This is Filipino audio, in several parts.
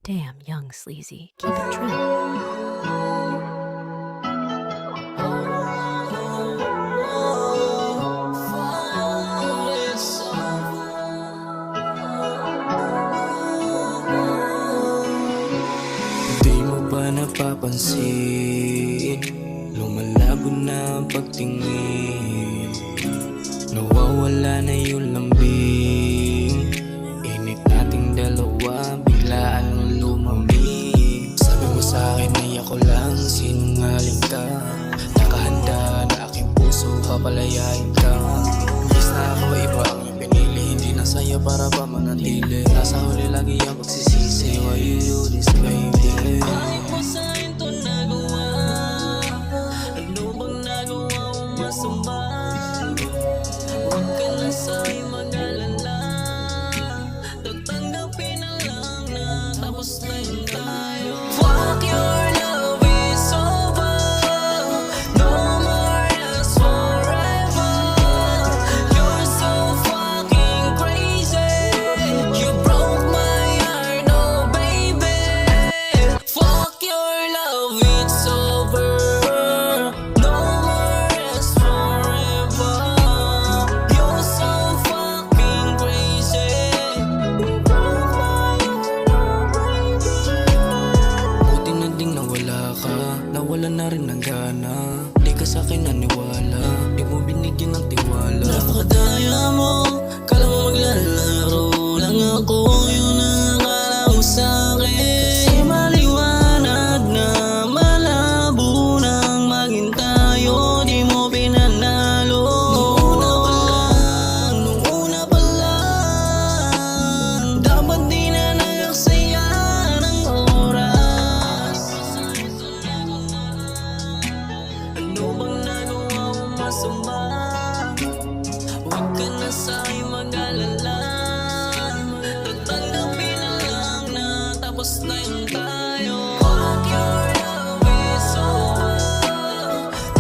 Damn, young sleazy. Keep it true. Di mo ba napapansin? Lumalabo na ang pagtingin. Nawawala na yung lambing. Init nating dalawa, biglaan lumamig. Sabi mo sa'kin ay ako lang, sinungaling ka. Nakahanda na aking puso, papalayain ka. Imbis na ako iba ang iyong pinili, hindi na sa'yo para ba manatili. Nasa huli lagi ang pagsisisi. Why you do this, baby? Bakit mo sa'kin to nagawa? Ano bang nagawa mong masama? Huwag ka na sa'kin mag-alala. Tatanggapin na lang na tapos na yun tayo. Fuck your love is over. No more us forever. You're so fucking crazy. You broke my heart, oh baby. Fuck your love, it's over. No more us forever. You're so fucking crazy. You broke my heart, oh baby. Buti na ding nawala ka, nawala na rin ng gana. Di ka sa'kin naniwala, di mo binigyan ng tiwala. Napakadaya mo, kala mo maglalaro lang ako. Yun ang akala mo sa'kin. Kasi maliwanag na malabo nang maging tayo. Di mo pinanalo. Nung una pa lang, dapat di na nagaksaya ng oras. Ano bang nagawa mong masama? Huwag ka na sa'kin mag-alala. Tatanggapin na lang na tapos na yun tayo. Fuck your love is over.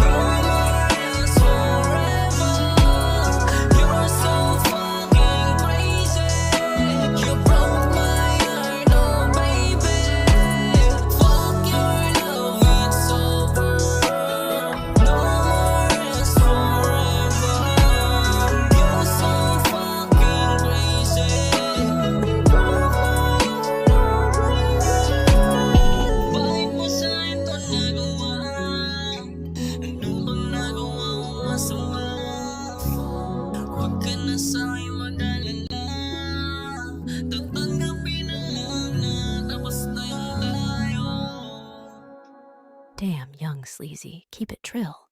No more us forever. You're so fucking crazy. You broke my heart, oh baby. Fuck your love, it's over. No more us forever. You're so fucking crazy. You broke my heart, oh baby. Bakit mo sa'kin to nagawa? Ano bang nagawa mong masama? Huwag ka na sa'kin mag-alala. Tatanggapin na lang na tapos na yun tayo. Damn, young sleazy. Keep it trill.